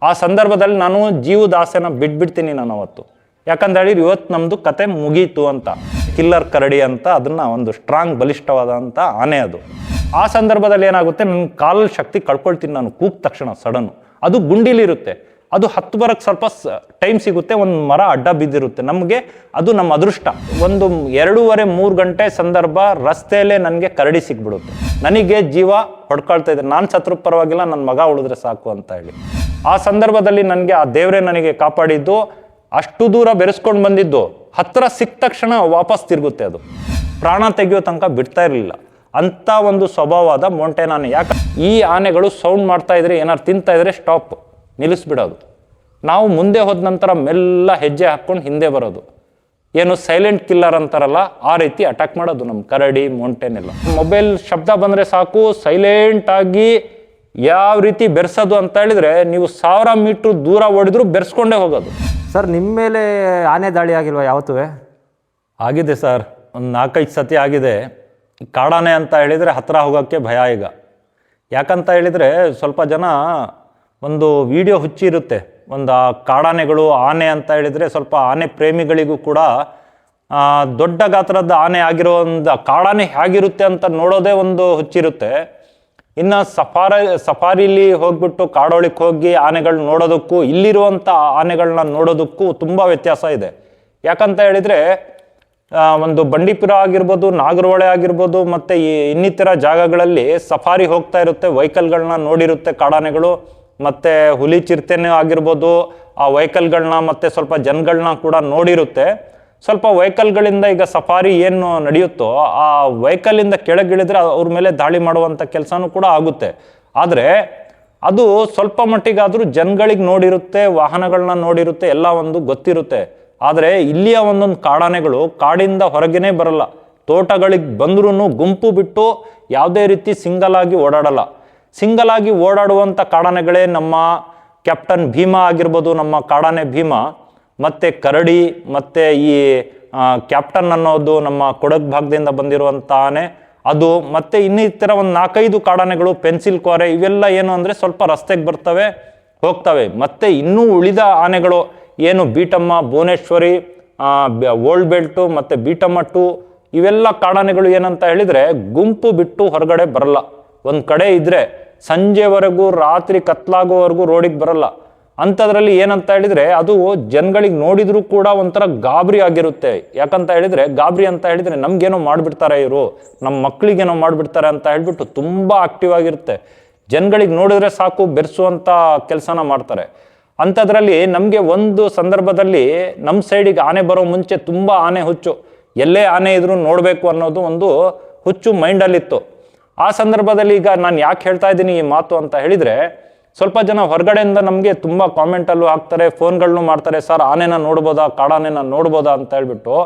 ಆ ಸಂದರ್ಭದಲ್ಲಿ ನಾನು ಜೀವದ ಆಸೆನ ಬಿಟ್ಬಿಡ್ತೀನಿ ನಾನು ಅವತ್ತು. ಯಾಕಂತ ಹೇಳಿದ್ರೆ ಇವತ್ತು ನಮ್ಮದು ಕತೆ ಮುಗೀತು ಅಂತ. ಕಿಲ್ಲರ್ ಕರಡಿ ಅಂತ ಅದನ್ನು ಒಂದು ಸ್ಟ್ರಾಂಗ್ ಬಲಿಷ್ಠವಾದಂಥ ಆನೆ ಅದು. ಆ ಸಂದರ್ಭದಲ್ಲಿ ಏನಾಗುತ್ತೆ, ನನ್ನ ಕಾಲಲ್ಲಿ ಶಕ್ತಿ ಕಳ್ಕೊಳ್ತೀನಿ ನಾನು ಕೂಗ್ ತಕ್ಷಣ ಸಡನ್ನು. ಅದು ಗುಂಡಿಲಿರುತ್ತೆ, ಅದು ಹತ್ತು ಬರೋಕ್ಕೆ ಸ್ವಲ್ಪ ಟೈಮ್ ಸಿಗುತ್ತೆ. ಒಂದು ಮರ ಅಡ್ಡ ಬಿದ್ದಿರುತ್ತೆ ನಮಗೆ, ಅದು ನಮ್ಮ ಅದೃಷ್ಟ. ಒಂದು 2:30-3 ಗಂಟೆ ಸಂದರ್ಭ ರಸ್ತೆಯಲ್ಲೇ ನನಗೆ ಕರಡಿ ಸಿಕ್ಬಿಡುತ್ತೆ. ನನಗೆ ಜೀವ ಹೊಡ್ಕೊಳ್ತಾ ಇದೆ, ನಾನು ಸತ್ರು ಪರವಾಗಿಲ್ಲ, ನನ್ನ ಮಗ ಉಳಿದ್ರೆ ಸಾಕು ಅಂತ ಹೇಳಿ. ಆ ಸಂದರ್ಭದಲ್ಲಿ ನನಗೆ ಆ ದೇವರೇ ನನಗೆ ಕಾಪಾಡಿದ್ದು. ಅಷ್ಟು ದೂರ ಬೆರೆಸ್ಕೊಂಡು ಬಂದಿದ್ದು ಹತ್ತಿರ ಸಿಕ್ಕ ತಕ್ಷಣ ವಾಪಸ್ ತಿರುಗುತ್ತೆ. ಅದು ಪ್ರಾಣ ತೆಗೆಯೋ ತನಕ ಬಿಡ್ತಾ ಇರಲಿಲ್ಲ. ಅಂಥ ಒಂದು ಸ್ವಭಾವದ ಮೌಂಟೇನ್ ಆನೆ. ಯಾಕೆ ಈ ಆನೆಗಳು ಸೌಂಡ್ ಮಾಡ್ತಾ ಇದ್ರೆ, ಏನಾರು ತಿಂತಾ ಇದ್ರೆ ಸ್ಟಾಪ್, ನಿಲ್ಲಿಸ್ಬಿಡೋದು. ನಾವು ಮುಂದೆ ಹೋದ ನಂತರ ಮೆಲ್ಲ ಹೆಜ್ಜೆ ಹಾಕ್ಕೊಂಡು ಹಿಂದೆ ಬರೋದು. ಏನು ಸೈಲೆಂಟ್ ಕಿಲ್ಲರ್ ಅಂತಾರಲ್ಲ, ಆ ರೀತಿ ಅಟ್ಯಾಕ್ ಮಾಡೋದು ನಮ್ಮ ಕರಡಿ ಮೌಂಟೇನ್ ಎಲ್ಲ. ಮೊಬೈಲ್ ಶಬ್ದ ಬಂದರೆ ಸಾಕು, ಸೈಲೆಂಟಾಗಿ ಯಾವ ರೀತಿ ಬೆರೆಸೋದು ಅಂತ ಹೇಳಿದ್ರೆ, ನೀವು 1000 ಮೀಟ್ರ್ ದೂರ ಓಡಿದ್ರು ಬೆರೆಸ್ಕೊಂಡೇ ಹೋಗೋದು. ಸರ್, ನಿಮ್ಮ ಮೇಲೆ ಆನೆ ದಾಳಿ ಆಗಿಲ್ವಾ ಯಾವತ್ತೂ? ಆಗಿದೆ ಸರ್, ಒಂದು 4-5 ಸತಿ ಆಗಿದೆ. ಕಾಡಾನೆ ಅಂತ ಹೇಳಿದರೆ ಹತ್ತಿರ ಹೋಗೋಕ್ಕೆ ಭಯ ಈಗ. ಯಾಕಂತ ಹೇಳಿದರೆ ಸ್ವಲ್ಪ ಜನ ಒಂದು ವಿಡಿಯೋ ಹುಚ್ಚಿರುತ್ತೆ. ಒಂದು ಕಾಡಾನೆಗಳು ಆನೆ ಅಂತ ಹೇಳಿದರೆ ಸ್ವಲ್ಪ ಆನೆ ಪ್ರೇಮಿಗಳಿಗೂ ಕೂಡ ದೊಡ್ಡ ಗಾತ್ರದ ಆನೆ ಆಗಿರೋ ಒಂದು ಕಾಡಾನೆ ಹೇಗಿರುತ್ತೆ ಅಂತ ನೋಡೋದೇ ಒಂದು ಹುಚ್ಚಿರುತ್ತೆ. ಇನ್ನು ಸಫಾರಿಲಿ ಹೋಗ್ಬಿಟ್ಟು ಕಾಡೊಳಕ್ಕೆ ಹೋಗಿ ಆನೆಗಳನ್ನ ನೋಡೋದಕ್ಕೂ ಇಲ್ಲಿರುವಂಥ ಆನೆಗಳನ್ನ ನೋಡೋದಕ್ಕೂ ತುಂಬ ವ್ಯತ್ಯಾಸ ಇದೆ. ಯಾಕಂತ ಹೇಳಿದರೆ ಒಂದು ಬಂಡೀಪುರ ಆಗಿರ್ಬೋದು, ನಾಗರಹೊಳೆ ಆಗಿರ್ಬೋದು, ಮತ್ತು ಈ ಇನ್ನಿತರ ಜಾಗಗಳಲ್ಲಿ ಸಫಾರಿ ಹೋಗ್ತಾ ಇರುತ್ತೆ, ವೆಹಿಕಲ್ಗಳನ್ನ ನೋಡಿರುತ್ತೆ ಕಾಡಾನೆಗಳು. ಮತ್ತು ಹುಲಿ ಚಿರತೆನೇ ಆಗಿರ್ಬೋದು, ಆ ವೆಹಿಕಲ್ಗಳನ್ನ ಮತ್ತು ಸ್ವಲ್ಪ ಜನಗಳನ್ನ ಕೂಡ ನೋಡಿರುತ್ತೆ. ಸ್ವಲ್ಪ ವೆಹಿಕಲ್ಗಳಿಂದ ಈಗ ಸಫಾರಿ ಏನು ನಡೆಯುತ್ತೋ ಆ ವೆಹಿಕಲಿಂದ ಕೆಳಗಿಳಿದ್ರೆ ಅವ್ರ ಮೇಲೆ ದಾಳಿ ಮಾಡುವಂಥ ಕೆಲಸನೂ ಕೂಡ ಆಗುತ್ತೆ. ಆದರೆ ಅದು ಸ್ವಲ್ಪ ಮಟ್ಟಿಗಾದರೂ ಜನಗಳಿಗೆ ನೋಡಿರುತ್ತೆ, ವಾಹನಗಳನ್ನ ನೋಡಿರುತ್ತೆ, ಎಲ್ಲ ಒಂದು ಗೊತ್ತಿರುತ್ತೆ. ಆದರೆ ಇಲ್ಲಿಯ ಒಂದೊಂದು ಕಾಡಾನೆಗಳು ಕಾಡಿಂದ ಹೊರಗೇನೆ ಬರಲ್ಲ. ತೋಟಗಳಿಗೆ ಬಂದ್ರೂ ಗುಂಪು ಬಿಟ್ಟು ಯಾವುದೇ ರೀತಿ ಸಿಂಗಲ್ ಆಗಿ ಓಡಾಡಲ್ಲ. ಸಿಂಗಲ್ ಆಗಿ ಓಡಾಡುವಂಥ ಕಾಡಾನೆಗಳೇ ನಮ್ಮ ಕ್ಯಾಪ್ಟನ್ ಭೀಮಾ ಆಗಿರ್ಬೋದು, ನಮ್ಮ ಕಾಡಾನೆ ಭೀಮಾ, ಮತ್ತು ಕರಡಿ, ಮತ್ತು ಈ ಕ್ಯಾಪ್ಟನ್ ಅನ್ನೋದು ನಮ್ಮ ಕೊಡಗು ಭಾಗದಿಂದ ಬಂದಿರುವಂಥ ಆನೆ ಅದು. ಮತ್ತು ಇನ್ನಿತರ ಒಂದು 4-5 ಕಾಡಾನೆಗಳು, ಪೆನ್ಸಿಲ್ ಕೋರೆ, ಇವೆಲ್ಲ ಏನು ಅಂದರೆ ಸ್ವಲ್ಪ ರಸ್ತೆಗೆ ಬರ್ತವೆ ಹೋಗ್ತವೆ. ಮತ್ತು ಇನ್ನೂ ಉಳಿದ ಆನೆಗಳು ಏನು ಬೀಟಮ್ಮ, ಭುವನೇಶ್ವರಿ, ಓಲ್ಡ್ ಬೆಲ್ಟು ಮತ್ತು ಬೀಟಮ್ಮ 2, ಇವೆಲ್ಲ ಕಾಡಾನೆಗಳು ಏನಂತ ಹೇಳಿದರೆ ಗುಂಪು ಬಿಟ್ಟು ಹೊರಗಡೆ ಬರಲ್ಲ. ಒಂದು ಕಡೆ ಇದ್ದರೆ ಸಂಜೆವರೆಗೂ, ರಾತ್ರಿ ಕತ್ಲಾಗೋವರೆಗೂ ರೋಡಿಗೆ ಬರಲ್ಲ. ಅಂಥದ್ರಲ್ಲಿ ಏನಂತ ಹೇಳಿದರೆ ಅದು ಜನಗಳಿಗೆ ನೋಡಿದರೂ ಕೂಡ ಒಂಥರ ಗಾಬರಿ ಆಗಿರುತ್ತೆ. ಯಾಕಂತ ಹೇಳಿದರೆ ಗಾಬರಿ ಅಂತ ಹೇಳಿದರೆ ನಮಗೇನೋ ಮಾಡಿಬಿಡ್ತಾರೆ ಇವರು, ನಮ್ಮ ಮಕ್ಕಳಿಗೇನೋ ಮಾಡಿಬಿಡ್ತಾರೆ ಅಂತ ಹೇಳ್ಬಿಟ್ಟು ತುಂಬ ಆಕ್ಟಿವ್ ಆಗಿರುತ್ತೆ. ಜನಗಳಿಗೆ ನೋಡಿದ್ರೆ ಸಾಕು ಬೆರೆಸುವಂಥ ಕೆಲಸನ ಮಾಡ್ತಾರೆ. ಅಂಥದ್ರಲ್ಲಿ ನಮಗೆ ಒಂದು ಸಂದರ್ಭದಲ್ಲಿ ನಮ್ಮ ಸೈಡಿಗೆ ಆನೆ ಬರೋ ಮುಂಚೆ ತುಂಬ ಆನೆ ಹುಚ್ಚು, ಎಲ್ಲೇ ಆನೆ ಇದ್ರೂ ನೋಡಬೇಕು ಅನ್ನೋದು ಒಂದು ಹುಚ್ಚು ಮೈಂಡಲ್ಲಿತ್ತು. ಆ ಸಂದರ್ಭದಲ್ಲಿ ಈಗ ನಾನು ಯಾಕೆ ಹೇಳ್ತಾ ಇದ್ದೀನಿ ಈ ಮಾತು ಅಂತ ಹೇಳಿದರೆ, ಸ್ವಲ್ಪ ಜನ ಹೊರಗಡೆಯಿಂದ ನಮಗೆ ತುಂಬ ಕಾಮೆಂಟಲ್ಲೂ ಹಾಕ್ತಾರೆ, ಫೋನ್ಗಳನ್ನೂ ಮಾಡ್ತಾರೆ, ಸರ್ ಆನೆನ ನೋಡ್ಬೋದಾ, ಕಾಡಾನೆನ ನೋಡ್ಬೋದಾ ಅಂತ ಹೇಳ್ಬಿಟ್ಟು.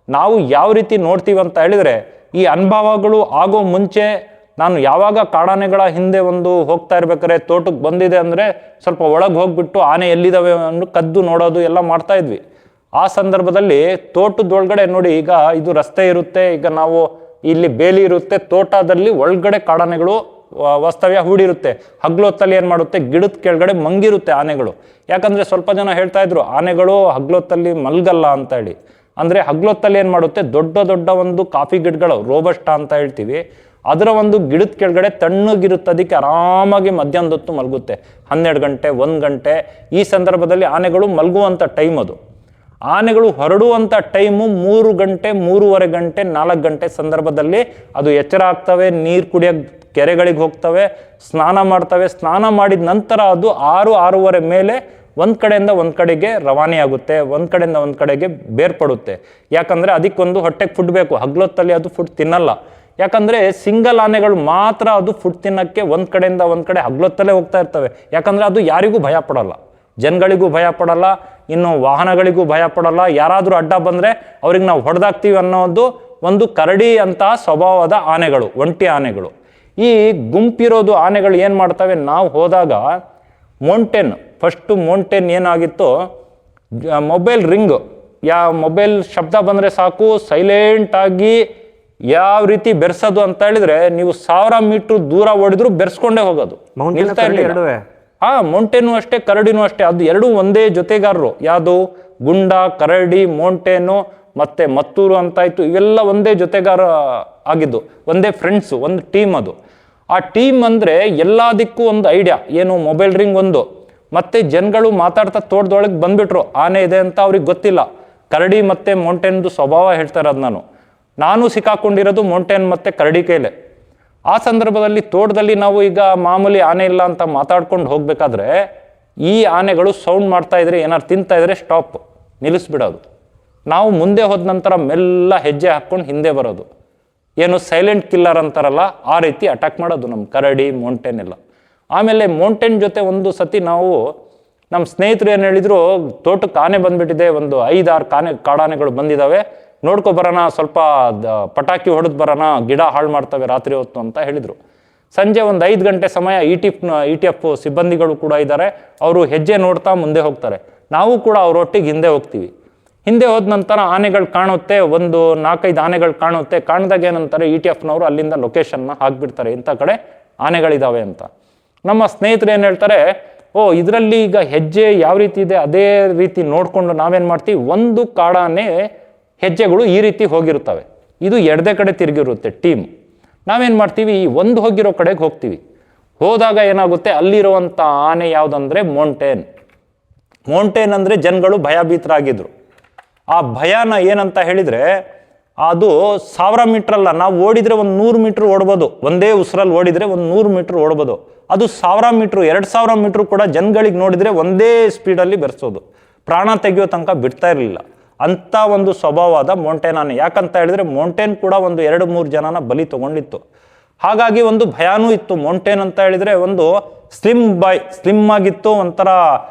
ನಾವು ಯಾವ ರೀತಿ ನೋಡ್ತೀವಿ ಅಂತ ಹೇಳಿದರೆ, ಈ ಅನುಭವಗಳು ಆಗೋ ಮುಂಚೆ ನಾನು ಯಾವಾಗ ಕಾಡಾನೆಗಳ ಹಿಂದೆ ಒಂದು ಹೋಗ್ತಾ ಇರ್ಬೇಕಾದ್ರೆ ತೋಟಕ್ಕೆ ಬಂದಿದೆ ಅಂದರೆ ಸ್ವಲ್ಪ ಒಳಗೆ ಹೋಗ್ಬಿಟ್ಟು ಆನೆ ಎಲ್ಲಿದ್ದಾವೆ ಅಂದು ಕದ್ದು ನೋಡೋದು ಎಲ್ಲ ಮಾಡ್ತಾ ಇದ್ವಿ. ಆ ಸಂದರ್ಭದಲ್ಲಿ ತೋಟದೊಳಗಡೆ ನೋಡಿ, ಈಗ ಇದು ರಸ್ತೆ ಇರುತ್ತೆ, ಈಗ ನಾವು ಇಲ್ಲಿ ಬೇಲಿ ಇರುತ್ತೆ, ತೋಟದಲ್ಲಿ ಒಳಗಡೆ ಕಾಡಾನೆಗಳು ವಾಸ್ತವ್ಯ ಹೂಡಿರುತ್ತೆ. ಹಗ್ಲೊತ್ತಲ್ಲಿ ಏನು ಮಾಡುತ್ತೆ, ಗಿಡದ ಕೆಳಗಡೆ ಮಂಗಿರುತ್ತೆ ಆನೆಗಳು. ಯಾಕಂದರೆ ಸ್ವಲ್ಪ ಜನ ಹೇಳ್ತಾ ಇದ್ರು ಆನೆಗಳು ಹಗ್ಲೊತ್ತಲ್ಲಿ ಮಲ್ಗಲ್ಲ ಅಂತ ಹೇಳಿ. ಅಂದರೆ ಹಗ್ಲೊತ್ತಲ್ಲಿ ಏನು ಮಾಡುತ್ತೆ, ದೊಡ್ಡ ದೊಡ್ಡ ಒಂದು ಕಾಫಿ ಗಿಡಗಳು, ರೋಬಸ್ಟಾ ಅಂತ ಹೇಳ್ತೀವಿ, ಅದರ ಒಂದು ಗಿಡದ ಕೆಳಗಡೆ ತಣ್ಣಗಿರುತ್ತೆ, ಅದಕ್ಕೆ ಆರಾಮಾಗಿ ಮಧ್ಯಾಹ್ನದ ಹೊತ್ತು ಮಲಗುತ್ತೆ. 12 ಗಂಟೆ 1 ಗಂಟೆ ಈ ಸಂದರ್ಭದಲ್ಲಿ ಆನೆಗಳು ಮಲಗುವಂಥ ಟೈಮ್ ಅದು. ಆನೆಗಳು ಹೊರಡುವಂಥ ಟೈಮು 3 ಗಂಟೆ 3:30 ಗಂಟೆ 4 ಗಂಟೆ ಸಂದರ್ಭದಲ್ಲಿ ಅದು ಎಚ್ಚರ ಆಗ್ತವೆ, ನೀರು ಕುಡಿಯೋಕ್ಕೆ ಕೆರೆಗಳಿಗೆ ಹೋಗ್ತವೆ, ಸ್ನಾನ ಮಾಡ್ತವೆ. ಸ್ನಾನ ಮಾಡಿದ ನಂತರ ಅದು 6-6:30 ಮೇಲೆ ಒಂದು ಕಡೆಯಿಂದ ಒಂದು ಕಡೆಗೆ ರವಾನೆ ಆಗುತ್ತೆ, ಒಂದು ಕಡೆಯಿಂದ ಒಂದು ಕಡೆಗೆ ಬೇರ್ಪಡುತ್ತೆ. ಯಾಕಂದರೆ ಅದಕ್ಕೊಂದು ಹೊಟ್ಟೆಗೆ ಫುಡ್ ಬೇಕು. ಹಗ್ಲೊತ್ತಲ್ಲಿ ಅದು ಫುಡ್ ತಿನ್ನಲ್ಲ. ಯಾಕಂದರೆ ಸಿಂಗಲ್ ಆನೆಗಳು ಮಾತ್ರ ಅದು ಫುಡ್ ತಿನ್ನೋಕ್ಕೆ ಒಂದು ಕಡೆಯಿಂದ ಒಂದು ಕಡೆ ಹಗ್ಲೊತ್ತಲ್ಲೇ ಹೋಗ್ತಾ ಇರ್ತವೆ. ಯಾಕಂದರೆ ಅದು ಯಾರಿಗೂ ಭಯ ಪಡಲ್ಲ, ಜನಗಳಿಗೂ ಭಯ ಪಡಲ್ಲ, ಇನ್ನು ವಾಹನಗಳಿಗೂ ಭಯ ಪಡಲ್ಲ. ಯಾರಾದರೂ ಅಡ್ಡ ಬಂದರೆ ಅವ್ರಿಗೆ ನಾವು ಹೊಡೆದಾಕ್ತೀವಿ ಅನ್ನೋದು ಒಂದು ಕರಡಿ ಅಂತಹ ಸ್ವಭಾವದ ಆನೆಗಳು, ಒಂಟಿ ಆನೆಗಳು. ಈ ಗುಂಪಿರೋದು ಆನೆಗಳು ಏನು ಮಾಡ್ತವೆ, ನಾವು ಹೋದಾಗ ಫಸ್ಟು ಮೌಂಟೇನ್ ಏನಾಗಿತ್ತು, ಮೊಬೈಲ್ ರಿಂಗ್, ಮೊಬೈಲ್ ಶಬ್ದ ಬಂದರೆ ಸಾಕು ಸೈಲೆಂಟಾಗಿ ಯಾವ ರೀತಿ ಬೆರೆಸೋದು ಅಂತ ಹೇಳಿದ್ರೆ, ನೀವು 1000 ಮೀಟ್ರ್ ದೂರ ಓಡಿದ್ರು ಬೆರೆಸ್ಕೊಂಡೇ ಹೋಗೋದು, ನಿಲ್ತಾ ಇರಲಿಲ್ಲ. ಮೌಂಟೇನು ಅಷ್ಟೇ, ಕರಡಿನೂ ಅಷ್ಟೇ. ಅದು ಎರಡೂ ಒಂದೇ ಜೊತೆಗಾರರು. ಯಾವುದು? ಗುಂಡ, ಕರಡಿ, ಮೌಂಟೇನು ಮತ್ತು ಮತ್ತೂರು ಅಂತಾಯಿತು. ಇವೆಲ್ಲ ಒಂದೇ ಜೊತೆಗಾರ ಆಗಿದ್ದು, ಒಂದೇ ಫ್ರೆಂಡ್ಸು, ಒಂದು ಟೀಮ್ ಅದು. ಆ ಟೀಮ್ ಅಂದರೆ ಎಲ್ಲದಕ್ಕೂ ಒಂದು ಐಡಿಯಾ. ಏನು? ಮೊಬೈಲ್ ರಿಂಗ್ ಒಂದು. ಮತ್ತು ಜನಗಳು ಮಾತಾಡ್ತಾ ತೋಟದೊಳಗೆ ಬಂದುಬಿಟ್ರು, ಆನೆ ಇದೆ ಅಂತ ಅವ್ರಿಗೆ ಗೊತ್ತಿಲ್ಲ. ಕರಡಿ ಮತ್ತು ಮೌಂಟೇನ್ದು ಸ್ವಭಾವ ಹೇಳ್ತಾ ಇರೋದು ನಾನು ಸಿಕ್ಕಾಕೊಂಡಿರೋದು ಮೌಂಟೇನ್ ಮತ್ತು ಕರಡಿ ಕೈಲೆ. ಆ ಸಂದರ್ಭದಲ್ಲಿ ತೋಟದಲ್ಲಿ ನಾವು ಈಗ ಮಾಮೂಲಿ ಆನೆ ಇಲ್ಲ ಅಂತ ಮಾತಾಡ್ಕೊಂಡು ಹೋಗಬೇಕಾದ್ರೆ ಈ ಆನೆಗಳು ಸೌಂಡ್ ಮಾಡ್ತಾ ಇದ್ರೆ, ಏನಾರು ತಿಂತಾ ಇದ್ರೆ ಸ್ಟಾಪ್, ನಿಲ್ಲಿಸ್ಬಿಡೋದು. ನಾವು ಮುಂದೆ ಹೋದ ನಂತರ ಮೆಲ್ಲ ಹೆಜ್ಜೆ ಹಾಕ್ಕೊಂಡು ಹಿಂದೆ ಬರೋದು. ಏನು ಸೈಲೆಂಟ್ ಕಿಲ್ಲರ್ ಅಂತಾರಲ್ಲ, ಆ ರೀತಿ ಅಟ್ಯಾಕ್ ಮಾಡೋದು ನಮ್ಮ ಕರಡಿ, ಮೌಂಟೇನ್ ಎಲ್ಲ. ಆಮೇಲೆ ಮೌಂಟೇನ್ ಜೊತೆ ಒಂದು ಸತಿ ನಾವು ನಮ್ಮ ಸ್ನೇಹಿತರು ಏನು ಹೇಳಿದರು, ತೋಟಕ್ಕೆ ಆನೆ ಬಂದುಬಿಟ್ಟಿದೆ, ಒಂದು 5-6 ಕಾಡಾನೆಗಳು ಬಂದಿದ್ದಾವೆ, ನೋಡ್ಕೊ ಬರೋಣ, ಸ್ವಲ್ಪ ಪಟಾಕಿ ಹೊಡೆದು ಬರೋಣ, ಗಿಡ ಹಾಳು ಮಾಡ್ತವೆ ರಾತ್ರಿ ಹೊತ್ತು ಅಂತ ಹೇಳಿದರು. ಸಂಜೆ ಒಂದು 5 ಗಂಟೆ ಸಮಯ ಇ ಟಿ ಎಫ್ ಸಿಬ್ಬಂದಿಗಳು ಕೂಡ ಇದ್ದಾರೆ. ಅವರು ಹೆಜ್ಜೆ ನೋಡ್ತಾ ಮುಂದೆ ಹೋಗ್ತಾರೆ. ನಾವು ಕೂಡ ಅವರೊಟ್ಟಿಗೆ ಹಿಂದೆ ಹೋಗ್ತೀವಿ. ಹಿಂದೆ ಹೋದ ನಂತರ ಆನೆಗಳು ಕಾಣುತ್ತೆ, ಒಂದು 4-5 ಆನೆಗಳು ಕಾಣುತ್ತೆ. ಕಾಣ್ದಾಗ ಏನಂತಾರೆ, ಇ ಟಿ ಎಫ್ನವರು ಅಲ್ಲಿಂದ ಲೊಕೇಶನ್ನ ಹಾಕ್ಬಿಡ್ತಾರೆ, ಇಂಥ ಕಡೆ ಆನೆಗಳಿದ್ದಾವೆ ಅಂತ. ನಮ್ಮ ಸ್ನೇಹಿತರು ಏನು ಹೇಳ್ತಾರೆ, ಇದರಲ್ಲಿ ಈಗ ಹೆಜ್ಜೆ ಯಾವ ರೀತಿ ಇದೆ ಅದೇ ರೀತಿ ನೋಡಿಕೊಂಡು ನಾವೇನು ಮಾಡ್ತೀವಿ, ಒಂದು ಕಾಡಾನೆ ಹೆಜ್ಜೆಗಳು ಈ ರೀತಿ ಹೋಗಿರುತ್ತವೆ, ಇದು ಎಡದೆ ಕಡೆ ತಿರುಗಿರುತ್ತೆ ಟೀಮ್. ನಾವೇನು ಮಾಡ್ತೀವಿ, ಒಂದು ಹೋಗಿರೋ ಕಡೆಗೆ ಹೋಗ್ತೀವಿ. ಹೋದಾಗ ಏನಾಗುತ್ತೆ, ಅಲ್ಲಿರುವಂಥ ಆನೆ ಯಾವುದಂದರೆ ಮೌಂಟೇನ್. ಮೌಂಟೇನ್ ಅಂದರೆ ಜನಗಳು ಭಯಭೀತರಾಗಿದ್ರು. ಆ ಭಯನ ಏನಂತ ಹೇಳಿದರೆ, ಅದು 1000 ಮೀಟ್ರ್ ಅಲ್ಲ, ನಾವು ಓಡಿದರೆ ಒಂದು 100 ಮೀಟ್ರ್ ಓಡ್ಬೋದು. ಒಂದೇ ಉಸಿರಲ್ಲಿ ಓಡಿದರೆ ಒಂದು 100 ಮೀಟ್ರ್ ಓಡ್ಬೋದು. ಅದು 1000 ಮೀಟ್ರು, 2000 ಮೀಟ್ರು ಕೂಡ ಜನಗಳಿಗೆ ನೋಡಿದರೆ ಒಂದೇ ಸ್ಪೀಡಲ್ಲಿ ಬೆರೆಸೋದು, ಪ್ರಾಣ ತೆಗೆಯೋ ತನಕ ಬಿಡ್ತಾ ಇರಲಿಲ್ಲ. ಅಂಥ ಒಂದು ಸ್ವಭಾವದ ಮೌಂಟೇನ್ ಆನೆ. ಯಾಕಂತ ಹೇಳಿದ್ರೆ ಮೌಂಟೇನ್ ಕೂಡ ಒಂದು 2-3 ಜನನ ಬಲಿ ತೊಗೊಂಡಿತ್ತು. ಹಾಗಾಗಿ ಒಂದು ಭಯಾನೂ ಇತ್ತು. ಮೌಂಟೇನ್ ಅಂತ ಹೇಳಿದರೆ ಒಂದು ಸ್ಲಿಮ್ ಆಗಿತ್ತು, ಒಂಥರ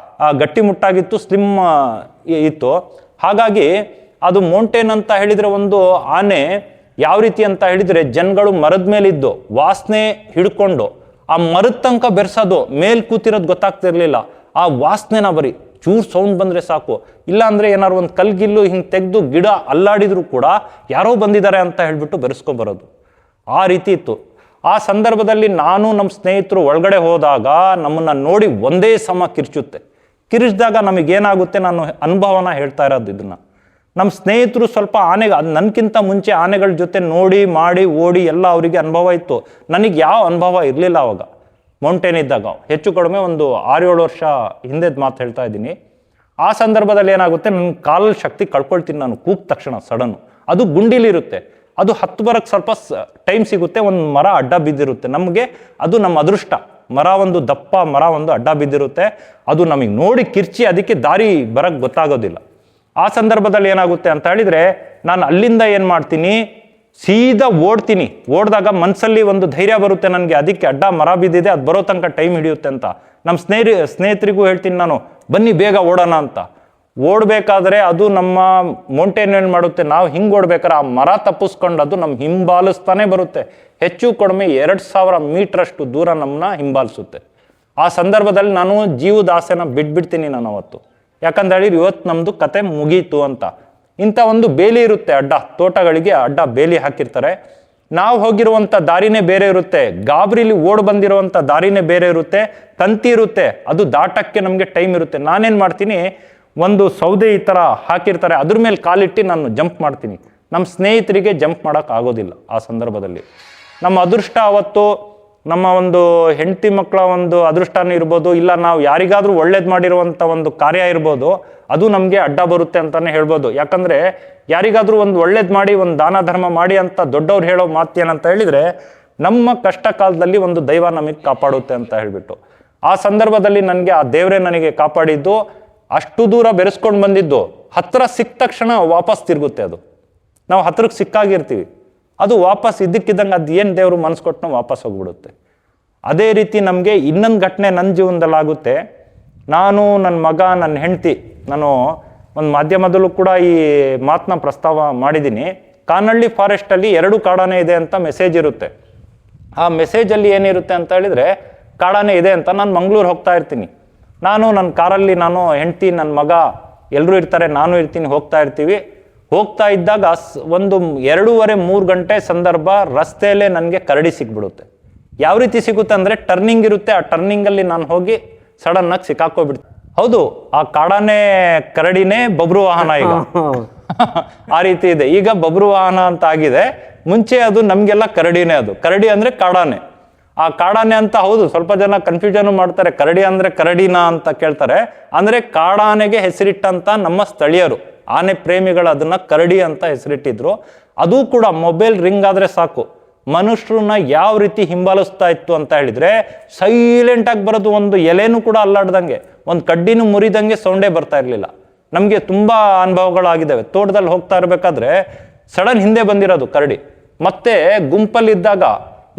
ಗಟ್ಟಿಮುಟ್ಟಾಗಿತ್ತು, ಸ್ಲಿಮ್ ಇತ್ತು. ಹಾಗಾಗಿ ಅದು ಮೌಂಟೇನ್ ಅಂತ ಹೇಳಿದರೆ ಒಂದು ಆನೆ ಯಾವ ರೀತಿ ಅಂತ ಹೇಳಿದರೆ, ಜನಗಳು ಮರದ ಮೇಲಿದ್ದು ವಾಸನೆ ಹಿಡ್ಕೊಂಡು ಆ ಮರದ ತನಕ ಬೆರೆಸೋದು, ಮೇಲ್ ಕೂತಿರೋದು ಗೊತ್ತಾಗ್ತಿರ್ಲಿಲ್ಲ. ಆ ವಾಸನೆನ ಬರೀ ಚೂರು ಸೌಂಡ್ ಬಂದರೆ ಸಾಕು, ಇಲ್ಲಾಂದರೆ ಏನಾದ್ರು ಒಂದು ಕಲ್ಗಿಲ್ಲು ಹಿಂಗೆ ತೆಗೆದು ಗಿಡ ಅಲ್ಲಾಡಿದ್ರು ಕೂಡ ಯಾರೋ ಬಂದಿದ್ದಾರೆ ಅಂತ ಹೇಳಿಬಿಟ್ಟು ಬೆರೆಸ್ಕೊಬರೋದು. ಆ ರೀತಿ ಇತ್ತು. ಆ ಸಂದರ್ಭದಲ್ಲಿ ನಾನು ನಮ್ಮ ಸ್ನೇಹಿತರು ಒಳಗಡೆ ಹೋದಾಗ ನಮ್ಮನ್ನು ನೋಡಿ ಒಂದೇ ಸಮ ಕಿರ್ಚುತ್ತೆ. ಕಿರಿಚಿದಾಗ ನಮಗೇನಾಗುತ್ತೆ, ನಾನು ಅನುಭವನ ಹೇಳ್ತಾ ಇರೋದು ಇದನ್ನು. ನಮ್ಮ ಸ್ನೇಹಿತರು ಸ್ವಲ್ಪ ನನಗಿಂತ ಮುಂಚೆ ಆನೆಗಳ ಜೊತೆ ನೋಡಿ ಮಾಡಿ ಓಡಿ ಎಲ್ಲ ಅವರಿಗೆ ಅನುಭವ ಇತ್ತು. ನನಗೆ ಯಾವ ಅನುಭವ ಇರಲಿಲ್ಲ ಅವಾಗ ಮೌಂಟೇನ್ ಇದ್ದಾಗ. ಹೆಚ್ಚು ಕಡಿಮೆ ಒಂದು 6-7 ವರ್ಷ ಹಿಂದೆದ ಮಾತು ಹೇಳ್ತಾ ಇದ್ದೀನಿ. ಆ ಸಂದರ್ಭದಲ್ಲಿ ಏನಾಗುತ್ತೆ, ನನ್ನ ಕಾಲಲ್ಲಿ ಶಕ್ತಿ ಕಳ್ಕೊಳ್ತೀನಿ ನಾನು ಕೂಗ ತಕ್ಷಣ ಸಡನ್ನು. ಅದು ಗುಂಡಿಲಿರುತ್ತೆ, ಅದು ಹತ್ತು ಬರೋಕ್ಕೆ ಸ್ವಲ್ಪ ಟೈಮ್ ಸಿಗುತ್ತೆ. ಒಂದು ಮರ ಅಡ್ಡ ಬಿದ್ದಿರುತ್ತೆ ನಮಗೆ, ಅದು ನಮ್ಮ ಅದೃಷ್ಟ. ಮರ ಒಂದು ದಪ್ಪ ಮರ ಒಂದು ಅಡ್ಡ ಬಿದ್ದಿರುತ್ತೆ, ಅದು ನಮಗೆ ನೋಡಿ ಕಿರ್ಚಿ ಅದಕ್ಕೆ ದಾರಿ ಬರೋಕ್ಕೆ ಗೊತ್ತಾಗೋದಿಲ್ಲ. ಆ ಸಂದರ್ಭದಲ್ಲಿ ಏನಾಗುತ್ತೆ ಅಂತ ಹೇಳಿದರೆ, ನಾನು ಅಲ್ಲಿಂದ ಏನು ಮಾಡ್ತೀನಿ, ಸೀದಾ ಓಡ್ತೀನಿ. ಓಡಿದಾಗ ಮನಸ್ಸಲ್ಲಿ ಒಂದು ಧೈರ್ಯ ಬರುತ್ತೆ ನನಗೆ, ಅದಕ್ಕೆ ಅಡ್ಡ ಮರ ಬಿದ್ದಿದೆ, ಅದು ಬರೋ ತನಕ ಟೈಮ್ ಹಿಡಿಯುತ್ತೆ ಅಂತ. ನಮ್ಮ ಸ್ನೇಹಿತರಿಗೂ ಹೇಳ್ತೀನಿ ನಾನು, ಬನ್ನಿ ಬೇಗ ಓಡೋಣ ಅಂತ. ಓಡಬೇಕಾದ್ರೆ ಅದು ನಮ್ಮ ಮೌಂಟೇನ್ ಏನು ಮಾಡುತ್ತೆ, ನಾವು ಹಿಂಗೆ ಓಡ್ಬೇಕಾದ್ರೆ ಆ ಮರ ತಪ್ಪಿಸ್ಕೊಂಡು ಅದು ನಮ್ಮ ಹಿಂಬಾಲಿಸ್ತಾನೆ ಬರುತ್ತೆ. ಹೆಚ್ಚು ಕಡಿಮೆ 2000 ಮೀಟ್ರಷ್ಟು ದೂರ ನಮ್ಮನ್ನ ಹಿಂಬಾಲಿಸುತ್ತೆ. ಆ ಸಂದರ್ಭದಲ್ಲಿ ನಾನು ಜೀವದ ಆಸೆನ ಬಿಟ್ಬಿಡ್ತೀನಿ ನಾನು ಅವತ್ತು. ಯಾಕಂತ ಹೇಳಿ ಇವತ್ತು ನಮ್ಮದು ಕತೆ ಮುಗೀತು ಅಂತ. ಇಂಥ ಒಂದು ಬೇಲಿ ಇರುತ್ತೆ, ಅಡ್ಡ ತೋಟಗಳಿಗೆ ಅಡ್ಡ ಬೇಲಿ ಹಾಕಿರ್ತಾರೆ. ನಾವು ಹೋಗಿರುವಂಥ ದಾರಿನೇ ಬೇರೆ ಇರುತ್ತೆ, ಗಾಬರಿಲಿ ಓಡ್ ಬಂದಿರುವಂಥ ದಾರಿನೇ ಬೇರೆ ಇರುತ್ತೆ, ತಂತಿ ಇರುತ್ತೆ, ಅದು ದಾಟಕ್ಕೆ ನಮಗೆ ಟೈಮ್ ಇರುತ್ತೆ. ನಾನೇನು ಮಾಡ್ತೀನಿ, ಒಂದು ಸೌದೆ ಈ ಥರ ಹಾಕಿರ್ತಾರೆ, ಅದ್ರ ಮೇಲೆ ಕಾಲಿಟ್ಟು ನಾನು ಜಂಪ್ ಮಾಡ್ತೀನಿ. ನಮ್ಮ ಸ್ನೇಹಿತರಿಗೆ ಜಂಪ್ ಮಾಡೋಕ್ಕೆ ಆಗೋದಿಲ್ಲ. ಆ ಸಂದರ್ಭದಲ್ಲಿ ನಮ್ಮ ಅದೃಷ್ಟ ಅವತ್ತು ನಮ್ಮ ಒಂದು ಹೆಂಡತಿ ಮಕ್ಕಳ ಒಂದು ಅದೃಷ್ಟನೂ ಇರ್ಬೋದು, ಇಲ್ಲ ನಾವು ಯಾರಿಗಾದರೂ ಒಳ್ಳೇದು ಮಾಡಿರುವಂಥ ಒಂದು ಕಾರ್ಯ ಇರ್ಬೋದು, ಅದು ನಮಗೆ ಅಡ್ಡ ಬರುತ್ತೆ ಅಂತಲೇ ಹೇಳ್ಬೋದು. ಯಾಕಂದರೆ ಯಾರಿಗಾದರೂ ಒಂದು ಒಳ್ಳೇದು ಮಾಡಿ, ಒಂದು ದಾನ ಧರ್ಮ ಮಾಡಿ ಅಂತ ದೊಡ್ಡವ್ರು ಹೇಳೋ ಮಾತು ಏನಂತ ಹೇಳಿದರೆ, ನಮ್ಮ ಕಷ್ಟ ಕಾಲದಲ್ಲಿ ಒಂದು ದೈವ ನಮಗೆ ಕಾಪಾಡುತ್ತೆ ಅಂತ ಹೇಳಿಬಿಟ್ಟು. ಆ ಸಂದರ್ಭದಲ್ಲಿ ನನಗೆ ಆ ದೇವರೇ ನನಗೆ ಕಾಪಾಡಿದ್ದು. ಅಷ್ಟು ದೂರ ಬೆರೆಸ್ಕೊಂಡು ಬಂದಿದ್ದು, ಹತ್ತಿರ ಸಿಕ್ಕ ತಕ್ಷಣ ವಾಪಸ್ ತಿರುಗುತ್ತೆ. ಅದು ನಾವು ಹತ್ತಿರಕ್ಕೆ ಸಿಕ್ಕಾಗಿರ್ತೀವಿ, ಅದು ವಾಪಸ್ ಇದ್ದಕ್ಕಿದ್ದಂಗೆ ಅದು ಏನು ದೇವರು ಮನಸ್ಸು ಕೊಟ್ಟು ವಾಪಸ್ ಹೋಗ್ಬಿಡುತ್ತೆ. ಅದೇ ರೀತಿ ನಮಗೆ ಇನ್ನೊಂದು ಘಟನೆ ನನ್ನ ಜೀವನದಲ್ಲಾಗುತ್ತೆ. ನಾನು, ನನ್ನ ಮಗ, ನನ್ನ ಹೆಂಡತಿ, ನಾನು ಒಂದು ಮಾಧ್ಯಮದಲ್ಲೂ ಕೂಡ ಈ ಮಾತನ್ನ ಪ್ರಸ್ತಾವ ಮಾಡಿದ್ದೀನಿ. ಕಾನಹಳ್ಳಿ ಫಾರೆಸ್ಟಲ್ಲಿ 2 ಕಾಡಾನೆ ಇದೆ ಅಂತ ಮೆಸೇಜ್ ಇರುತ್ತೆ. ಆ ಮೆಸೇಜಲ್ಲಿ ಏನಿರುತ್ತೆ ಅಂತ ಹೇಳಿದರೆ, ಕಾಡಾನೆ ಇದೆ ಅಂತ. ನಾನು ಮಂಗಳೂರು ಹೋಗ್ತಾ ಇರ್ತೀನಿ, ನಾನು ನನ್ನ ಕಾರಲ್ಲಿ, ನಾನು ಹೆಂಡತಿ, ನನ್ನ ಮಗ ಎಲ್ಲರೂ ಇರ್ತಾರೆ, ನಾನು ಇರ್ತೀನಿ, ಹೋಗ್ತಾ ಇರ್ತೀವಿ. ಹೋಗ್ತಾ ಇದ್ದಾಗ ಒಂದು 2:30-3 ಗಂಟೆ ಸಂದರ್ಭ ರಸ್ತೆಯಲ್ಲೇ ನನಗೆ ಕರಡಿ ಸಿಕ್ಬಿಡುತ್ತೆ. ಯಾವ ರೀತಿ ಸಿಗುತ್ತೆ ಅಂದರೆ, ಟರ್ನಿಂಗ್ ಇರುತ್ತೆ, ಆ ಟರ್ನಿಂಗಲ್ಲಿ ನಾನು ಹೋಗಿ ಸಡನ್ನಾಗಿ ಸಿಕ್ಕಾಕೋಬಿಡ್ತೀವಿ. ಹೌದು, ಆ ಕಾಡಾನೆ ಕರಡಿನೇ ಬಬ್ರು ವಾಹನ ಈಗ. ಆ ರೀತಿ ಇದೆ ಈಗ. ಬಬ್ರು ವಾಹನ ಅಂತ ಆಗಿದೆ. ಮುಂಚೆ ಅದು ನಮಗೆಲ್ಲ ಕರಡಿನೇ. ಅದು ಕರಡಿ ಅಂದರೆ ಕಾಡಾನೆ. ಆ ಕಾಡಾನೆ ಅಂತ ಹೌದು, ಸ್ವಲ್ಪ ಜನ ಕನ್ಫ್ಯೂಷನ್ ಮಾಡ್ತಾರೆ. ಕರಡಿ ಅಂದರೆ ಕರಡಿನ ಅಂತ ಕೇಳ್ತಾರೆ. ಅಂದರೆ ಕಾಡಾನೆಗೆ ಹೆಸರಿಟ್ಟಂತ ನಮ್ಮ ಸ್ಥಳೀಯರು, ಆನೆ ಪ್ರೇಮಿಗಳು ಅದನ್ನ ಕರಡಿ ಅಂತ ಹೆಸರಿಟ್ಟಿದ್ರು. ಅದು ಕೂಡ ಮೊಬೈಲ್ ರಿಂಗ್ ಆದರೆ ಸಾಕು, ಮನುಷ್ಯರನ್ನ ಯಾವ ರೀತಿ ಹಿಂಬಾಲಿಸ್ತಾ ಇತ್ತು ಅಂತ ಹೇಳಿದ್ರೆ, ಸೈಲೆಂಟ್ ಆಗಿ ಬರೋದು, ಒಂದು ಎಲೆನೂ ಕೂಡ ಅಲ್ಲಾಡ್ದಂಗೆ, ಒಂದು ಕಡ್ಡಿನೂ ಮುರಿದಂಗೆ ಸೌಂಡೇ ಬರ್ತಾ ಇರಲಿಲ್ಲ. ನಮಗೆ ತುಂಬಾ ಅನುಭವಗಳಾಗಿದ್ದಾವೆ. ತೋಟದಲ್ಲಿ ಹೋಗ್ತಾ ಇರಬೇಕಾದ್ರೆ ಸಡನ್ ಹಿಂದೆ ಬಂದಿರೋದು ಕರಡಿ. ಮತ್ತೆ ಗುಂಪಲ್ಲಿದ್ದಾಗ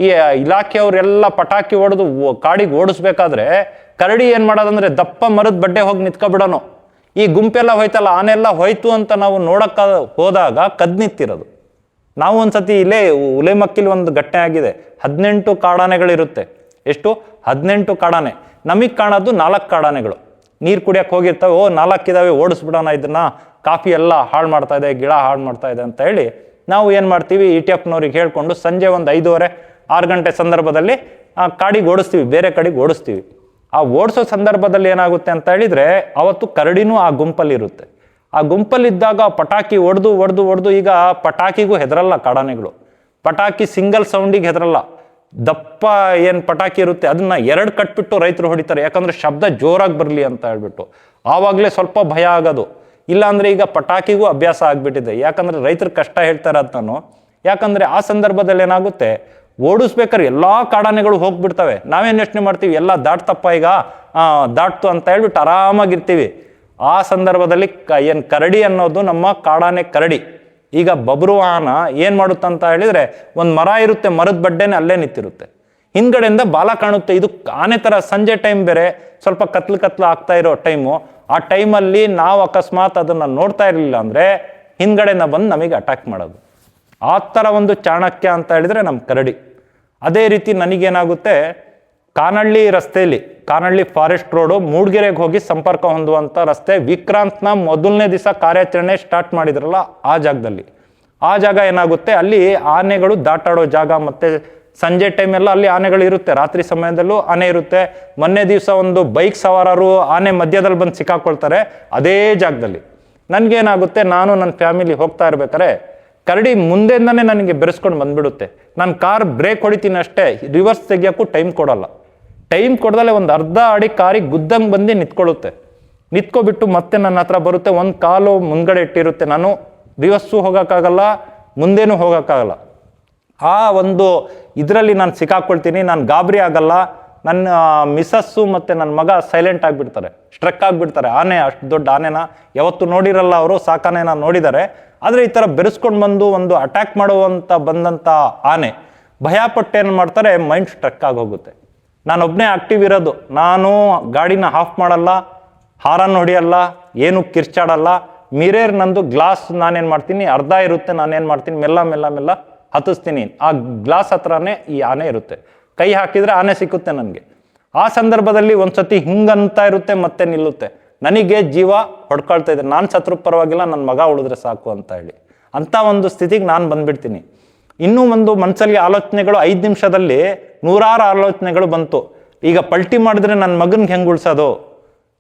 ಈ ಇಲಾಖೆಯವರೆಲ್ಲ ಪಟಾಕಿ ಹೊಡೆದು ಕಾಡಿಗೆ ಓಡಿಸ್ಬೇಕಾದ್ರೆ ಕರಡಿ ಏನ್ ಮಾಡೋದಂದ್ರೆ ದಪ್ಪ ಮರದ ಬಡ್ಡೆ ಹೋಗಿ ನಿಂತ್ಕೊಬಿಡೋನು. ಈ ಗುಂಪೆಲ್ಲ ಹೋಯ್ತಲ್ಲ, ಆನೆಲ್ಲ ಹೋಯ್ತು ಅಂತ ನಾವು ನೋಡಕ್ಕ ಹೋದಾಗ ಕದ್ ನಿಂತಿರೋದು. ನಾವು ಒಂದ್ಸತಿ ಇಲ್ಲೇ ಉಲೆಮಕ್ಕಿಲಿ ಒಂದು ಘಟನೆ ಆಗಿದೆ. 18 ಕಾಡಾನೆಗಳಿರುತ್ತೆ. ಎಷ್ಟು? 18 ಕಾಡಾನೆ. ನಮಗೆ ಕಾಣೋದು 4 ಕಾಡಾನೆಗಳು. ನೀರು ಕುಡಿಯಕ್ಕೆ ಹೋಗಿರ್ತವೆ. 4 ಇದಾವೆ, ಓಡಿಸ್ಬಿಡೋಣ ಇದನ್ನ, ಕಾಫಿ ಎಲ್ಲ ಹಾಳು ಮಾಡ್ತಾ ಇದೆ, ಗಿಡ ಹಾಳು ಮಾಡ್ತಾ ಇದೆ ಅಂತ ಹೇಳಿ ನಾವು ಏನು ಮಾಡ್ತೀವಿ, ETF ಹೇಳ್ಕೊಂಡು ಸಂಜೆ ಒಂದು 5:30, 6 ಗಂಟೆ ಸಂದರ್ಭದಲ್ಲಿ ಕಾಡಿಗೆ ಓಡಿಸ್ತೀವಿ, ಬೇರೆ ಕಡೆಗೆ ಓಡಿಸ್ತೀವಿ. ಆ ಓಡಿಸೋ ಸಂದರ್ಭದಲ್ಲಿ ಏನಾಗುತ್ತೆ ಅಂತ ಹೇಳಿದ್ರೆ, ಅವತ್ತು ಕರಡಿನೂ ಆ ಗುಂಪಲ್ಲಿ ಇರುತ್ತೆ. ಆ ಗುಂಪಲ್ಲಿದ್ದಾಗ ಪಟಾಕಿ ಹೊಡೆದು ಈಗ ಪಟಾಕಿಗೂ ಹೆದರಲ್ಲ ಕಾಡಾನೆಗಳು. ಪಟಾಕಿ ಸಿಂಗಲ್ ಸೌಂಡಿಗೆ ಹೆದರಲ್ಲ. ದಪ್ಪ ಏನು ಪಟಾಕಿ ಇರುತ್ತೆ ಅದನ್ನ 2 ಕಟ್ಬಿಟ್ಟು ರೈತರು ಹೊಡಿತಾರೆ. ಯಾಕಂದ್ರೆ ಶಬ್ದ ಜೋರಾಗಿ ಬರಲಿ ಅಂತ ಹೇಳ್ಬಿಟ್ಟು. ಆವಾಗಲೇ ಸ್ವಲ್ಪ ಭಯ ಆಗೋದು. ಇಲ್ಲಾಂದ್ರೆ ಈಗ ಪಟಾಕಿಗೂ ಅಭ್ಯಾಸ ಆಗ್ಬಿಟ್ಟಿದೆ. ಯಾಕಂದ್ರೆ ರೈತರ ಕಷ್ಟ ಹೇಳ್ತಾರೆ ಅದು ನಾನು. ಯಾಕಂದ್ರೆ ಆ ಸಂದರ್ಭದಲ್ಲಿ ಏನಾಗುತ್ತೆ, ಓಡಿಸ್ಬೇಕಾದ್ರೆ ಎಲ್ಲಾ ಕಾಡಾನೆಗಳು ಹೋಗ್ಬಿಡ್ತವೆ. ನಾವೇನು ಯೋಚನೆ ಮಾಡ್ತೀವಿ, ಎಲ್ಲ ದಾಟ್ತಪ್ಪ ಈಗ, ದಾಟ್ತು ಅಂತ ಹೇಳ್ಬಿಟ್ಟು ಆರಾಮಾಗಿರ್ತೀವಿ. ಆ ಸಂದರ್ಭದಲ್ಲಿ ಏನು ಕರಡಿ ಅನ್ನೋದು ನಮ್ಮ ಕಾಡಾನೆ ಕರಡಿ. ಈಗ ಬಬ್ರು ವಾಹನ ಏನ್ ಮಾಡುತ್ತಂತ ಹೇಳಿದ್ರೆ, ಒಂದು ಮರ ಇರುತ್ತೆ, ಮರದ ಬಡ್ಡೆನೆ ಅಲ್ಲೇ ನಿಂತಿರುತ್ತೆ, ಹಿಂದ್ಗಡೆಯಿಂದ ಬಾಲ ಕಾಣುತ್ತೆ. ಇದು ಆನೆ ತರ ಸಂಜೆ ಟೈಮ್ ಬೇರೆ, ಸ್ವಲ್ಪ ಕತ್ಲು ಆಗ್ತಾ ಇರೋ ಟೈಮು. ಆ ಟೈಮಲ್ಲಿ ನಾವು ಅಕಸ್ಮಾತ್ ಅದನ್ನ ನೋಡ್ತಾ ಇರಲಿಲ್ಲ ಅಂದ್ರೆ ಹಿಂದ್ಗಡೆಯಿಂದ ಬಂದು ನಮಗೆ ಅಟ್ಯಾಕ್ ಮಾಡೋದು. ಆ ಥರ ಒಂದು ಚಾಣಕ್ಯ ಅಂತ ಹೇಳಿದ್ರೆ ನಮ್ಮ ಕರಡಿ. ಅದೇ ರೀತಿ ನನಗೇನಾಗುತ್ತೆ, ಕಾನಹಳ್ಳಿ ರಸ್ತೆಯಲ್ಲಿ, ಕಾನಹಳ್ಳಿ ಫಾರೆಸ್ಟ್ ರೋಡು ಮೂಡ್ಗೆರೆಗೆ ಹೋಗಿ ಸಂಪರ್ಕ ಹೊಂದುವಂಥ ರಸ್ತೆ, ವಿಕ್ರಾಂತ್ನ ಮೊದಲನೇ ದಿವಸ ಕಾರ್ಯಾಚರಣೆ ಸ್ಟಾರ್ಟ್ ಮಾಡಿದ್ರಲ್ಲ ಆ ಜಾಗದಲ್ಲಿ, ಆ ಜಾಗ ಏನಾಗುತ್ತೆ, ಅಲ್ಲಿ ಆನೆಗಳು ದಾಟಾಡೋ ಜಾಗ. ಮತ್ತೆ ಸಂಜೆ ಟೈಮೆಲ್ಲ ಅಲ್ಲಿ ಆನೆಗಳು ಇರುತ್ತೆ, ರಾತ್ರಿ ಸಮಯದಲ್ಲೂ ಆನೆ ಇರುತ್ತೆ. ಮೊನ್ನೆ ದಿವಸ ಒಂದು ಬೈಕ್ ಸವಾರರು ಆನೆ ಮಧ್ಯದಲ್ಲಿ ಬಂದು ಸಿಕ್ಕಾಕೊಳ್ತಾರೆ ಅದೇ ಜಾಗದಲ್ಲಿ. ನನಗೇನಾಗುತ್ತೆ, ನಾನು ನನ್ನ ಫ್ಯಾಮಿಲಿ ಹೋಗ್ತಾ ಇರ್ಬೇಕಾರೆ ಕರಡಿ ಮುಂದೆಯಿಂದನೇ ನನಗೆ ಬೆರೆಸ್ಕೊಂಡು ಬಂದ್ಬಿಡುತ್ತೆ. ನಾನು ಕಾರ್ ಬ್ರೇಕ್ ಹೊಡಿತೀನಿ ಅಷ್ಟೇ, ರಿವರ್ಸ್ ತೆಗಿಯೋಕ್ಕೂ ಟೈಮ್ ಕೊಡಲ್ಲ. ಟೈಮ್ ಕೊಡ್ದಲ್ಲೇ ಒಂದು ಅರ್ಧ ಅಡಿ ಕಾರಿಗೆ ಗುದ್ದಂಗೆ ಬಂದು ನಿಂತ್ಕೊಳ್ಳುತ್ತೆ. ನಿಂತ್ಕೊಬಿಟ್ಟು ಮತ್ತೆ ನನ್ನ ಹತ್ರ ಬರುತ್ತೆ. ಒಂದು ಕಾಲು ಮುಂದ್ಗಡೆ ಇಟ್ಟಿರುತ್ತೆ. ನಾನು ರಿವರ್ಸು ಹೋಗೋಕ್ಕಾಗಲ್ಲ, ಮುಂದೇನೂ ಹೋಗೋಕ್ಕಾಗಲ್ಲ. ಆ ಒಂದು ಇದರಲ್ಲಿ ನಾನು ಸಿಕ್ಕಾಕೊಳ್ತೀನಿ. ನಾನು ಗಾಬರಿ ಆಗಲ್ಲ. ನನ್ನ ಮಿಸಸ್ಸು ಮತ್ತು ನನ್ನ ಮಗ ಸೈಲೆಂಟ್ ಆಗಿಬಿಡ್ತಾರೆ, ಸ್ಟ್ರಕ್ ಆಗಿಬಿಡ್ತಾರೆ. ಆನೆ ಅಷ್ಟು ದೊಡ್ಡ ಆನೆನ ಯಾವತ್ತೂ ನೋಡಿರಲ್ಲ ಅವರು, ಸಾಕಾನೆನ ನೋಡಿದ್ದಾರೆ. ಆದರೆ ಈ ಥರ ಬೆರೆಸ್ಕೊಂಡು ಬಂದು ಒಂದು ಅಟ್ಯಾಕ್ ಮಾಡುವಂಥ ಬಂದಂಥ ಆನೆ ಭಯಪಟ್ಟು ಏನು ಮಾಡ್ತಾರೆ, ಮೈಂಡ್ ಸ್ಟ್ರಕ್ ಆಗಿ ಹೋಗುತ್ತೆ. ನಾನೊಬ್ಬನೇ ಆಕ್ಟಿವ್ ಇರೋದು. ನಾನು ಗಾಡಿನ ಆಫ್ ಮಾಡಲ್ಲ, ಹಾರನ್ ಹೊಡಿಯಲ್ಲ, ಏನು ಕಿರ್ಚಾಡಲ್ಲ. ಮಿರೇರ್ ನಂದು ಗ್ಲಾಸ್ ನಾನೇನು ಮಾಡ್ತೀನಿ, ಅರ್ಧ ಇರುತ್ತೆ, ನಾನೇನು ಮಾಡ್ತೀನಿ, ಮೆಲ್ಲ ಹತ್ತಿಸ್ತೀನಿ. ಆ ಗ್ಲಾಸ್ ಹತ್ರನೇ ಈ ಆನೆ ಇರುತ್ತೆ. ಕೈ ಹಾಕಿದರೆ ಆನೆ ಸಿಕ್ಕುತ್ತೆ ನನಗೆ. ಆ ಸಂದರ್ಭದಲ್ಲಿ ಒಂದ್ಸತಿ ಹಿಂಗಂತ ಇರುತ್ತೆ, ಮತ್ತೆ ನಿಲ್ಲುತ್ತೆ. ನನಗೆ ಜೀವ ಹೊಡ್ಕೊಳ್ತಾ ಇದೆ, ನಾನು ಸತ್ರು ಪರವಾಗಿಲ್ಲ, ನನ್ನ ಮಗ ಉಳಿದ್ರೆ ಸಾಕು ಅಂತ ಹೇಳಿ. ಅಂಥ ಒಂದು ಸ್ಥಿತಿಗೆ ನಾನು ಬಂದ್ಬಿಡ್ತೀನಿ. ಇನ್ನೂ ಒಂದು ಮನಸ್ಸಲ್ಲಿ ಆಲೋಚನೆಗಳು 5 ನಿಮಿಷದಲ್ಲಿ 100 ಆಲೋಚನೆಗಳು ಬಂತು. ಈಗ ಪಲ್ಟಿ ಮಾಡಿದ್ರೆ ನನ್ನ ಮಗನಿಗೆ ಹೆಂಗೆ ಉಳಿಸೋದು,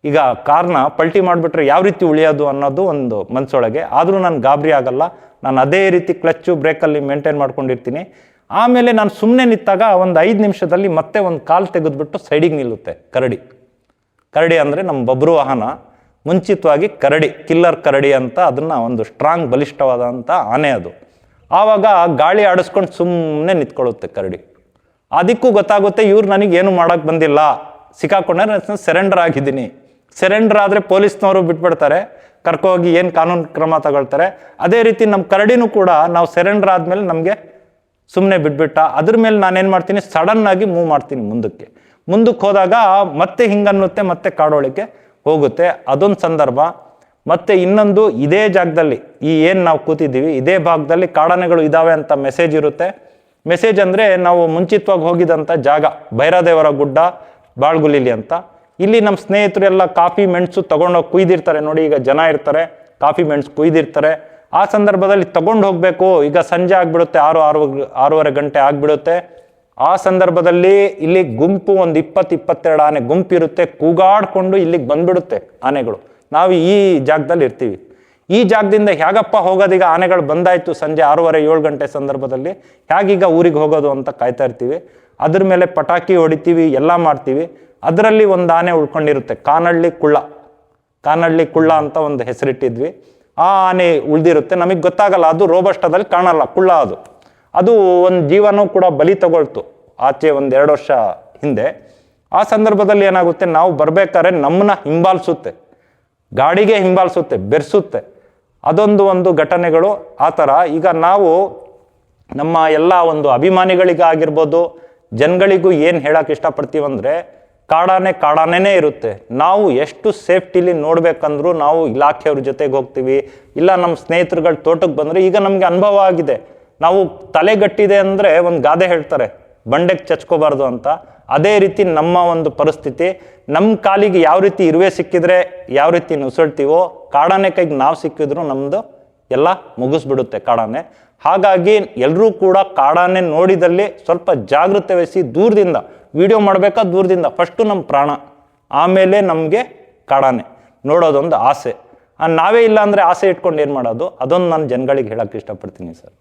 ಈಗ ಕಾರ್ನ ಪಲ್ಟಿ ಮಾಡಿಬಿಟ್ರೆ ಯಾವ ರೀತಿ ಉಳಿಯೋದು ಅನ್ನೋದು ಒಂದು ಮನಸ್ಸೊಳಗೆ. ಆದರೂ ನಾನು ಗಾಬರಿ ಆಗಲ್ಲ. ನಾನು ಅದೇ ರೀತಿ ಕ್ಲಚ್ಚು ಬ್ರೇಕಲ್ಲಿ ಮೇಂಟೈನ್ ಮಾಡ್ಕೊಂಡಿರ್ತೀನಿ. ಆಮೇಲೆ ನಾನು ಸುಮ್ಮನೆ ನಿಂತಾಗ ಒಂದು 5 ನಿಮಿಷದಲ್ಲಿ ಮತ್ತೆ ಒಂದು ಕಾಲು ತೆಗೆದುಬಿಟ್ಟು ಸೈಡಿಗೆ ನಿಲ್ಲುತ್ತೆ ಕರಡಿ. ಕರಡಿ ಅಂದರೆ ನಮ್ಮ ಬಬ್ರು ವಾಹನ. ಮುಂಚಿತವಾಗಿ ಕರಡಿ, ಕಿಲ್ಲರ್ ಕರಡಿ ಅಂತ ಅದನ್ನು ಒಂದು ಸ್ಟ್ರಾಂಗ್ ಬಲಿಷ್ಠವಾದಂಥ ಆನೆ ಅದು. ಆವಾಗ ಗಾಳಿ ಆಡಿಸ್ಕೊಂಡು ಸುಮ್ಮನೆ ನಿಂತ್ಕೊಳ್ಳುತ್ತೆ ಕರಡಿ. ಅದಕ್ಕೂ ಗೊತ್ತಾಗುತ್ತೆ ಇವ್ರು ನನಗೇನು ಮಾಡೋಕ್ಕೆ ಬಂದಿಲ್ಲ, ಸಿಕ್ಕಾಕೊಂಡ್ರೆ ಸರೆಂಡರ್ ಆಗಿದ್ದೀನಿ. ಸರೆಂಡರ್ ಆದರೆ ಪೊಲೀಸ್ನವರು ಬಿಟ್ಬಿಡ್ತಾರೆ, ಕರ್ಕೋಗಿ ಏನು ಕಾನೂನು ಕ್ರಮ ತಗೊಳ್ತಾರೆ. ಅದೇ ರೀತಿ ನಮ್ಮ ಕರಡಿನೂ ಕೂಡ ನಾವು ಸರೆಂಡರ್ ಆದಮೇಲೆ ನಮಗೆ ಸುಮ್ಮನೆ ಬಿಟ್ಬಿಟ್ಟ. ಅದ್ರ ಮೇಲೆ ನಾನೇನು ಮಾಡ್ತೀನಿ, ಸಡನ್ನಾಗಿ ಮೂವ್ ಮಾಡ್ತೀನಿ ಮುಂದಕ್ಕೆ ಹೋದಾಗ ಮತ್ತೆ ಹಿಂಗನ್ನುತ್ತೆ, ಮತ್ತೆ ಕಾಡೊಳಗೆ ಹೋಗುತ್ತೆ. ಅದೊಂದು ಸಂದರ್ಭ. ಮತ್ತೆ ಇನ್ನೊಂದು, ಇದೇ ಜಾಗದಲ್ಲಿ ಏನು ನಾವು ಕೂತಿದ್ದೀವಿ ಇದೇ ಭಾಗದಲ್ಲಿ ಕಾಡಾನೆಗಳು ಇದ್ದಾವೆ ಅಂತ ಮೆಸೇಜ್ ಇರುತ್ತೆ. ಮೆಸೇಜ್ ಅಂದರೆ ನಾವು ಮುಂಚಿತವಾಗಿ ಹೋಗಿದಂಥ ಜಾಗ ಭೈರದೇವರ ಗುಡ್ಡ, ಬಾಳ್ಗುಲಿಲಿ ಅಂತ. ಇಲ್ಲಿ ನಮ್ಮ ಸ್ನೇಹಿತರು ಎಲ್ಲ ಕಾಫಿ ಮೆಣಸು ತೊಗೊಂಡೋಗಿ ಕುಯ್ದಿರ್ತಾರೆ ನೋಡಿ. ಈಗ ಜನ ಇರ್ತಾರೆ, ಕಾಫಿ ಮೆಣಸು ಕುಯ್ದಿರ್ತಾರೆ. ಆ ಸಂದರ್ಭದಲ್ಲಿ ತಗೊಂಡು ಹೋಗಬೇಕು. ಈಗ ಸಂಜೆ ಆಗಿಬಿಡುತ್ತೆ, 6-6:30 ಗಂಟೆ ಆಗಿಬಿಡುತ್ತೆ. ಆ ಸಂದರ್ಭದಲ್ಲಿ ಇಲ್ಲಿ ಗುಂಪು ಒಂದು 20-22 ಆನೆ ಗುಂಪಿರುತ್ತೆ, ಕೂಗಾಡ್ಕೊಂಡು ಇಲ್ಲಿಗೆ ಬಂದ್ಬಿಡುತ್ತೆ ಆನೆಗಳು. ನಾವು ಈ ಜಾಗದಲ್ಲಿ ಇರ್ತೀವಿ. ಈ ಜಾಗದಿಂದ ಹೇಗಪ್ಪ ಹೋಗೋದೀಗ, ಆನೆಗಳು ಬಂದಾಯ್ತು ಸಂಜೆ 6:30-7 ಗಂಟೆ ಸಂದರ್ಭದಲ್ಲಿ, ಹೇಗೀಗ ಊರಿಗೆ ಹೋಗೋದು ಅಂತ ಕಾಯ್ತಾ ಇರ್ತೀವಿ. ಅದ್ರ ಮೇಲೆ ಪಟಾಕಿ ಹೊಡಿತೀವಿ, ಎಲ್ಲ ಮಾಡ್ತೀವಿ. ಅದರಲ್ಲಿ ಒಂದು ಆನೆ ಉಳ್ಕೊಂಡಿರುತ್ತೆ, ಕಾನಹಳ್ಳಿ ಕುಳ್ಳ ಅಂತ ಒಂದು ಹೆಸರಿಟ್ಟಿದ್ವಿ. ಆ ಆನೆ ಉಳಿದಿರುತ್ತೆ, ನಮಗೆ ಗೊತ್ತಾಗಲ್ಲ, ಅದು ರೋಬಸ್ಟದಲ್ಲಿ ಕಾಣಲ್ಲ, ಕುಳ್ಳ ಅದು ಒಂದು ಜೀವನೂ ಕೂಡ ಬಲಿ ತಗೊಳ್ತು ಆಚೆ 1-2 ವರ್ಷ ಹಿಂದೆ. ಆ ಸಂದರ್ಭದಲ್ಲಿ ಏನಾಗುತ್ತೆ, ನಾವು ಬರ್ಬೇಕಾದ್ರೆ ನಮ್ಮನ್ನ ಹಿಂಬಾಲಿಸುತ್ತೆ, ಗಾಡಿಗೆ ಹಿಂಬಾಲಿಸುತ್ತೆ, ಬೆರೆಸುತ್ತೆ. ಒಂದು ಘಟನೆಗಳು ಆ ಥರ. ಈಗ ನಾವು ನಮ್ಮ ಎಲ್ಲ ಒಂದು ಅಭಿಮಾನಿಗಳಿಗಾಗಿರ್ಬೋದು, ಜನಗಳಿಗೂ ಏನು ಹೇಳಕ್ಕೆ ಇಷ್ಟಪಡ್ತೀವಂದರೆ, ಕಾಡಾನೆನೇ ಇರುತ್ತೆ. ನಾವು ಎಷ್ಟು ಸೇಫ್ಟಿಲಿ ನೋಡ್ಬೇಕಂದ್ರೂ ನಾವು ಇಲಾಖೆಯವ್ರ ಜೊತೆಗೆ ಹೋಗ್ತೀವಿ, ಇಲ್ಲ ನಮ್ಮ ಸ್ನೇಹಿತರುಗಳ ತೋಟಕ್ಕೆ ಬಂದರೆ, ಈಗ ನಮಗೆ ಅನುಭವ ಆಗಿದೆ. ನಾವು ತಲೆಗಟ್ಟಿದೆ ಅಂದರೆ ಒಂದು ಗಾದೆ ಹೇಳ್ತಾರೆ, ಬಂಡೆಗೆ ಚಚ್ಕೋಬಾರ್ದು ಅಂತ. ಅದೇ ರೀತಿ ನಮ್ಮ ಒಂದು ಪರಿಸ್ಥಿತಿ, ನಮ್ಮ ಕಾಲಿಗೆ ಯಾವ ರೀತಿ ಇರುವೆ ಸಿಕ್ಕಿದ್ರೆ ಯಾವ ರೀತಿ ನುಸುಳ್ತೀವೋ, ಕಾಡಾನೆ ಕೈಗೆ ನಾವು ಸಿಕ್ಕಿದ್ರು ನಮ್ಮದು ಎಲ್ಲ ಮುಗಿಸ್ಬಿಡುತ್ತೆ ಕಾಡಾನೆ. ಹಾಗಾಗಿ ಎಲ್ಲರೂ ಕೂಡ ಕಾಡಾನೆ ನೋಡಿದಲ್ಲಿ ಸ್ವಲ್ಪ ಜಾಗೃತೆ ವಹಿಸಿ, ದೂರದಿಂದ ವಿಡಿಯೋ ಮಾಡಬೇಕಾ, ದೂರದಿಂದ ಫಸ್ಟು ನಮ್ಮ ಪ್ರಾಣ, ಆಮೇಲೆ ನಮಗೆ ಕಾಡಾನೆ ನೋಡೋದೊಂದು ಆಸೆ. ನಾವೇ ಇಲ್ಲ ಅಂದರೆ ಆಸೆ ಇಟ್ಕೊಂಡು ಏನು ಮಾಡೋದು, ಅದೊಂದು ನಾನು ಜನಗಳಿಗೆ ಹೇಳೋಕ್ಕೆ ಇಷ್ಟಪಡ್ತೀನಿ ಸರ್.